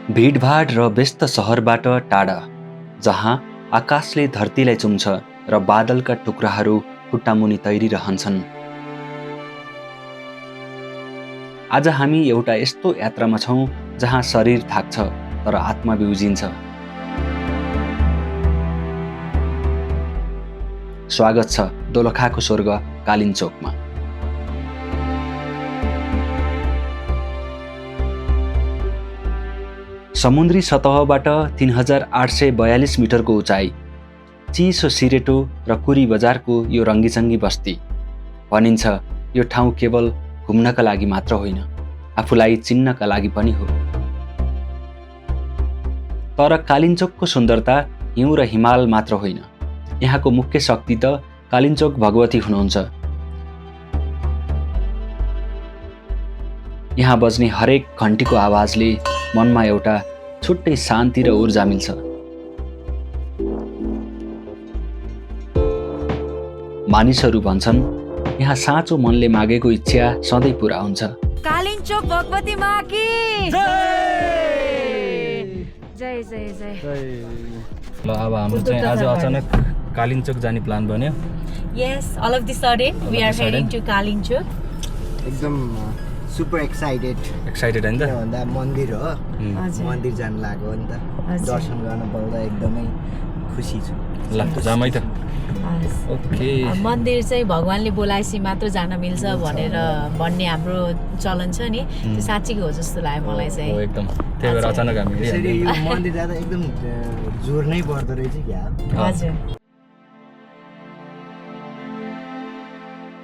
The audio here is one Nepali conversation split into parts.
भिडभाड र व्यस्त सहरबाट टाढा, जहाँ आकाशले धरतीलाई चुम्छ र बादलका टुक्राहरू खुट्टामुनि तैरिरहन्छन्। आज हामी एउटा यस्तो यात्रामा छौँ जहाँ शरीर थाक्छ तर आत्मा बिउजिन्छ। स्वागत छ दोलखाको स्वर्ग कालिन्चोकमा। समुद्री सतहबाट 3842 मिटरको उचाइ, चिसो सिरेटो र कुरी बजारको यो रङ्गीचङ्गी बस्ती। भनिन्छ यो ठाउँ केवल घुम्नका लागि मात्र होइन, आफूलाई चिन्नका लागि पनि हो। तर कालिन्चोकको सुन्दरता हिउँ र हिमाल मात्र होइन, यहाँको मुख्य शक्ति त कालिन्चोक भगवती हुनुहुन्छ। यहाँ बज्ने हरेक घन्टीको आवाजले मनमा एउटा छुट्टै शान्ति र ऊर्जा मिल्छ। मानिसहरू भन्छन् यहाँ साँचो मनले मागेको इच्छा सधैँ पुरा हुन्छ। कालिन्चोक भगवती माँ की जय जय जय। ल अब हाम्रो चाहिँ आज अचानक कालिन्चोक जाने प्लान बन्यो। Yes, all of the sudden we are heading to Kalinchok. एकदम सुपर एक्साइटेड हैन त? भन्दा मन्दिर हो, हजुर। मन्दिर जान लाग्यो नि त, हजुर। दर्शन गर्न पाउँदा एकदमै खुसी छु। ल जाम है त। ओके। मन्दिर चाहिँ भगवानले बोलाएपछि मात्र जान मिल्छ भनेर भन्ने हाम्रो चलन छ नि, त्यो साँच्चीको हो जस्तो लाग्यो मलाई चाहिँ। हो एकदम। त्यही भएर अचानक हामी यसरी यो मन्दिर जाँदा एकदम जोर नै पर्दो रहेछ क्या। हजुर।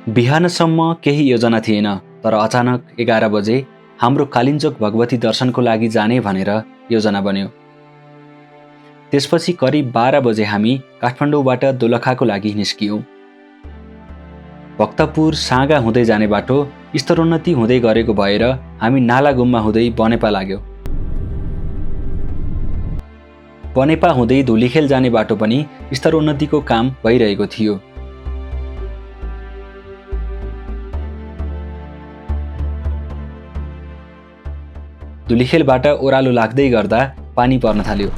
बिहानसम्म केही योजना थिएन, तर अचानक 11 बजे हाम्रो कालिन्चोक भगवती दर्शनको लागि जाने भनेर योजना बन्यो। त्यसपछि करिब 12 बजे हामी काठमाडौँबाट दोलखाको लागि निस्कियौँ। भक्तपुर साँगा हुँदै जाने बाटो स्तरोन्नति हुँदै गरेको भएर हामी नाला गुम्मा हुँदै बनेपा लाग्यो। बनेपा हुँदै धुलीखेल जाने बाटो पनि स्तरोन्नतिको काम भइरहेको थियो। धुलीखेलबाट ओह्रालो लाग्दै गर्दा पानी पर्न थाल्यो।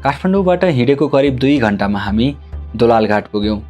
काठमाडौँबाट हिँडेको करिब 2 घण्टामा हामी दोलालघाट पुग्यौँ।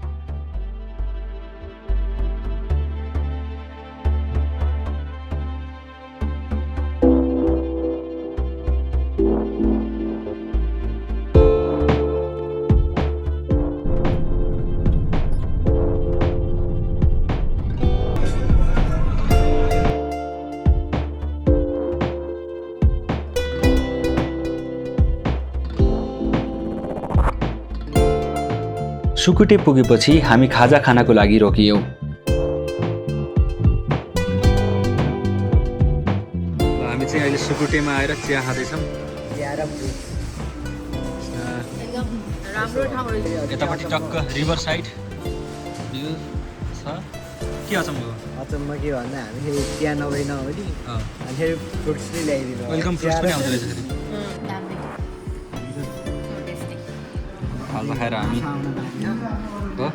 सुकुटे पुगेपछि हामी खाजा खानको लागि रोकियौँ। हामी चाहिँ अहिले सुकुटेमा आएर चिया खाँदैछौँ। एकदम राम्रो ठाउँ रहेछ। यतापट्टि टक्क रिभर साइड भ्यू छ। के अचम्म हो? अचम्म के भन्दा हामी फेरि चिया नभई नभई हामी फेरि फ्रुट्स नै ल्याइदिनु। वेलकम फ्रुट्स पनि आउँदो रहेछ फेरि। हालमा खाएर हामी हो।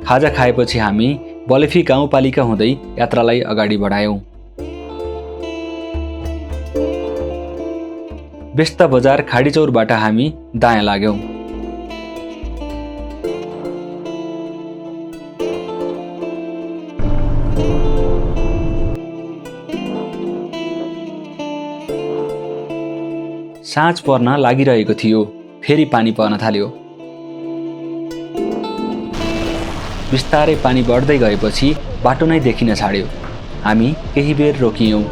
खाजा खाएपछि हामी बलेफी गाउँपालिका हुँदै यात्रालाई अगाडि बढायौँ। व्यस्त बजार खाडीचौरबाट हामी दायाँ लाग्यौँ। साँझ पर्न लागिरहेको थियो, फेरि पानी पर्न थाल्यो। बिस्तारै पानी बढ्दै गएपछि बाटो नै देखिन छाड्यो। हामी केही बेर रोकियौँ।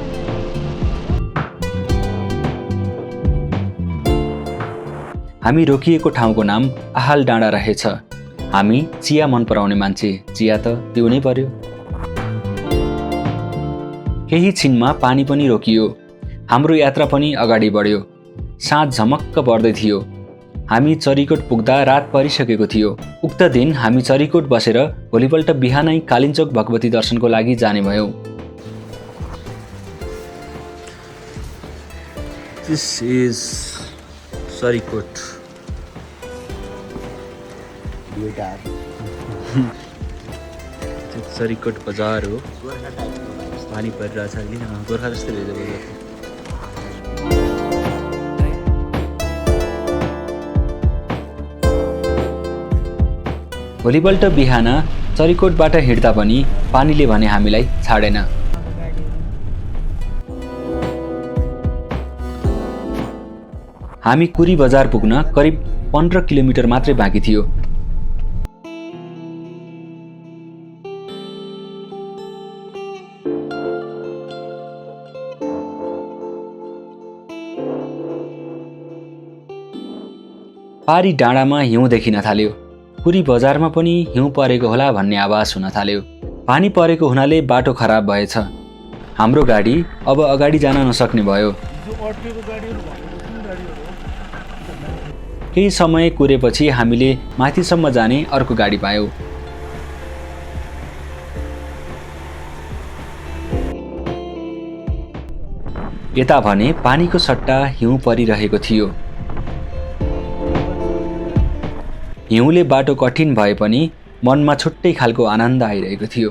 हामी रोकिएको ठाउँको नाम आहाल डाँडा रहेछ। हामी चिया मन पराउने मान्छे, चिया त पिउनै पर्यो। केही छिनमा पानी पनि रोकियो। हाम्रो यात्रा पनि अगाडि बढ्यो। साँझ झमक्क पर्दै थियो। हामी चरीकोट पुग्दा रात परिसकेको थियो। उक्त दिन हामी चरीकोट बसेर भोलिपल्ट बिहानै कालिन्चोक भगवती दर्शनको लागि जाने भयौँ। This is Sarikot. सरिकोट बजार हो पानी परिरहेछ अलि गोर्खा जस्तै रहेछ बजार भोलिपल्ट बिहान चरिकोटबाट हिँड्दा पनि पानीले भने हामीलाई छाडेन। हामी कुरी बजार पुग्न करिब 15 किलोमिटर मात्रै बाँकी थियो। पारी डाँडामा हिउँ देखिन थाल्यो। कुरी बजारमा पनि हिउँ परेको होला भन्ने आवाज हुन थाल्यो। पानी परेको हुनाले बाटो खराब भएछ। हाम्रो गाडी अब अगाडि जान नसक्ने भयो। केही समय कुरेपछि हामीले माथिसम्म जाने अर्को गाडी पायौँ। यता भने पानीको सट्टा हिउँ परिरहेको थियो। हिउँले बाटो कठिन भए पनि मनमा छुट्टै खालको आनन्द आइरहेको थियो।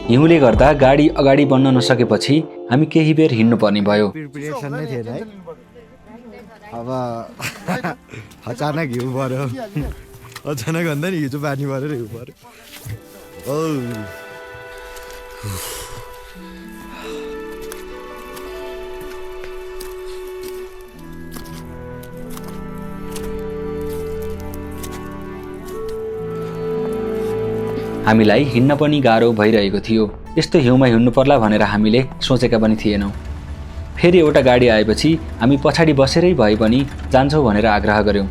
हिउँले गर्दा गाडी अगाडि बढ्न नसकेपछि हामी केही बेर हिँड्नु पर्ने भयो। प्रिपरेसन नै थिएन है। अब अचानक हिउँ पर्यो। अचानक भन्दा नि हिजो पानी परेर हिउँ पर्यो। हामीलाई हिँड्न पनि गाह्रो भइरहेको थियो। यस्तो हिउँमा हिँड्नु पर्ला भनेर हामीले सोचेका पनि थिएनौँ। फेरि एउटा गाडी आएपछि हामी पछाडि बसेरै भए पनि जान्छौँ भनेर आग्रह गर्यौँ।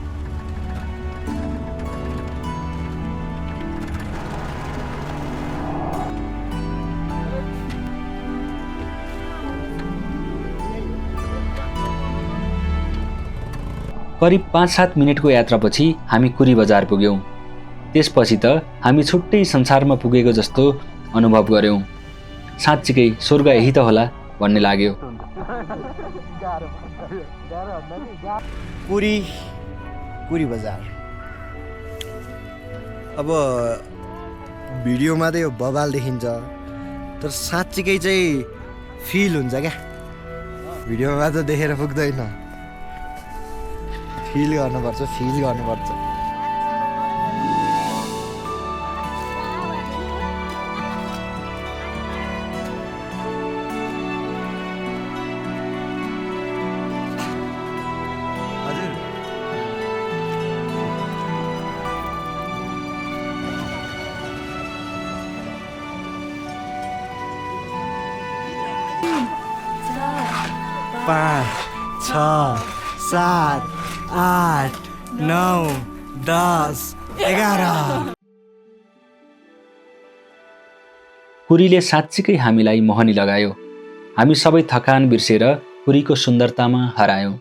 करिब 5-7 मिनटको यात्रापछि हामी कुरी बजार पुग्यौँ। त्यसपछि त हामी छुट्टै संसारमा पुगेको जस्तो अनुभव गर्यौँ। साँच्चीकै स्वर्ग यही त होला भन्ने लाग्यो। कुरी बजार अब भिडियोमा त यो बबाल देखिन्छ, तर साँच्चीकै चाहिँ फिल हुन्छ क्या। भिडियोमा त देखेर पुग्दैन, फिल गर्नुपर्छ। पाँच, 6, 7, 8, 9, 10, 11 कुरीले साँच्चीकै हामीलाई मोहनी लगायो। हामी सबै थकान बिर्सेर कुरीको सुन्दरतामा हरायौँ।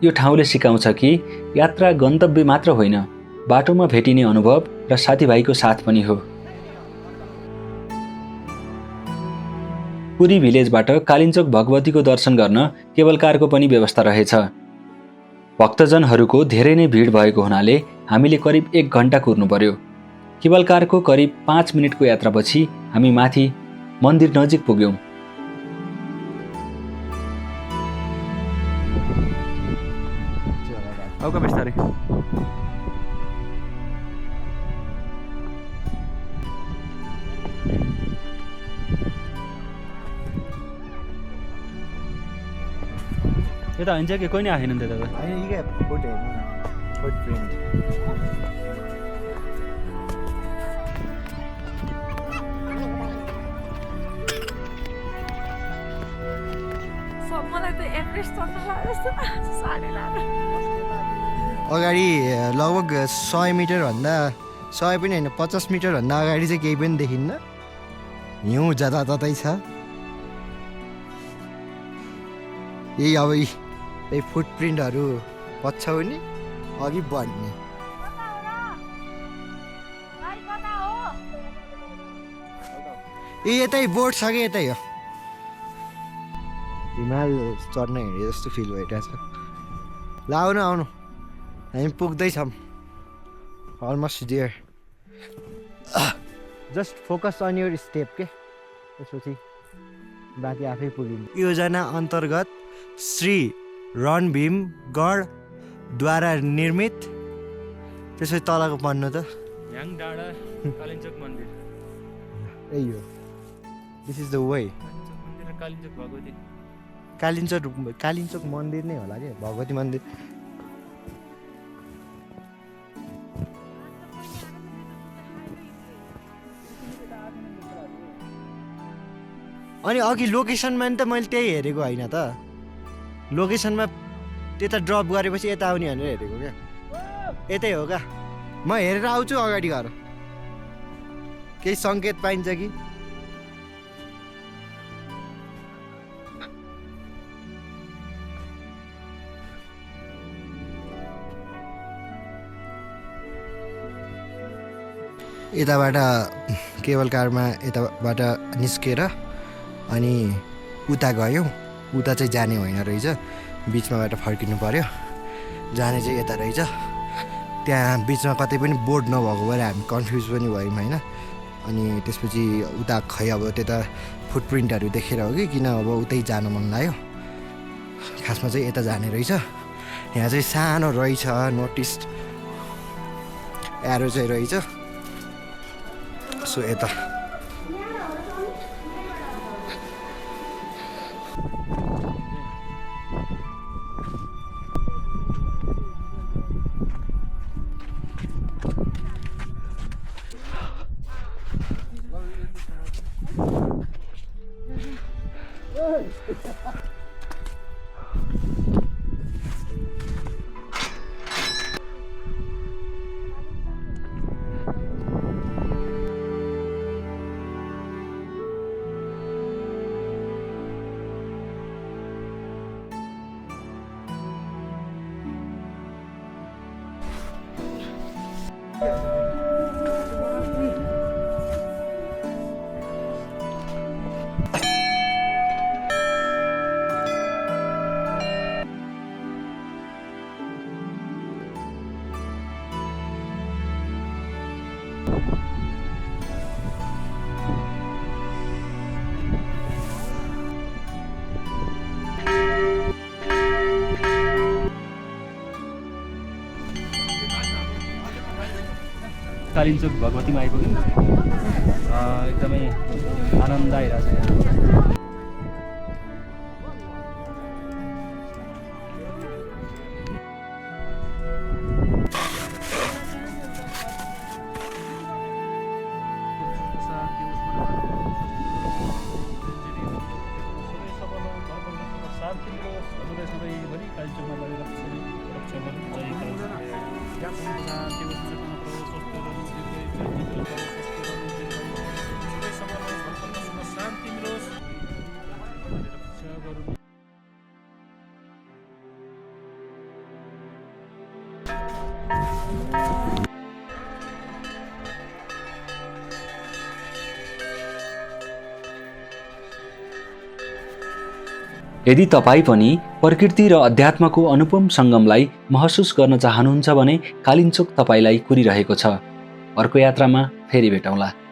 यो ठाउँले सिकाउँछ कि यात्रा गन्तव्य मात्र होइन, बाटोमा भेटिने अनुभव र साथीभाइको साथ पनि हो। कुरी भिलेजबाट कालिन्चोक भगवतीको दर्शन गर्न केबल कारको पनि व्यवस्था रहेछ। भक्तजनहरूको धेरै नै भिड भएको हुनाले हामीले करिब 1 घण्टा कुर्नु पर्यो। केबल कारको करिब 5 मिनटको यात्रापछि हामी माथि मन्दिर नजिक पुग्यौँ। यता हुन्छ कि कोही नै आएन नि त दादा। अगाडि लगभग 100 मिटरभन्दा 100 पनि होइन 50 मिटरभन्दा अगाडि चाहिँ केही पनि देखिन्न। हिउँ जताततै छ। यही अब यही फुटप्रिन्टहरू पछ्याउने अघि बढ्ने। ए यतै बोर्ड छ कि यतै हो, हिमाल चढ्न हिँडे जस्तो फिल भइरहेछ। ल आउनु आउनु, हामी पुग्दैछौँ, almost dear. Just focus on your step के, त्यसपछि बाँकी आफै पुगिन्छ। योजना अन्तर्गत श्री रणभीमगढद्वारा निर्मित, त्यसपछि तलको पढ्नु त, याङ डाँडा कालिम्पोङ मन्दिर। यही हो, this is the way. Kalimpong Bhagwati, Kalimpong मन्दिर नै होला क्या, भगवती मन्दिर। अनि अघि लोकेसनमा नि त मैले त्यही हेरेको होइन त, लोकेसनमा त्यता ड्रप गरेपछि यता आउने भनेर हेरेको क्या, यतै हो क्या। म हेरेर आउँछु अगाडि गएर, केही सङ्केत पाइन्छ कि। यताबाट केबल कारमा यताबाट निस्केर अनि उता गयौँ। उता चाहिँ जाने होइन रहेछ, बिचमाबाट फर्किनु पर्यो। जाने चाहिँ यता रहेछ। त्यहाँ बिचमा कतै पनि बोर्ड नभएको भएर हामी कन्फ्युज पनि भयौँ होइन। अनि त्यसपछि उता खै अब त्यता फुटप्रिन्टहरू देखेर हो कि किन अब उतै जानु मन लाग्यो। खासमा चाहिँ यता जाने रहेछ। यहाँ चाहिँ सानो रहेछ, नोटिस एरो चाहिँ रहेछ। सो यता कालिम्पोङ भगवतीमा आइपुग्यौँ। एकदमै आनन्द आइरहेछ यहाँ। यदि तपाईँ पनि प्रकृति र अध्यात्मको अनुपम सङ्गमलाई महसुस गर्न चाहनुहुन्छ भने कालिम्पोङ तपाईँलाई कुरिरहेको छ। अर्को यात्रामा फेरि भेटौँला।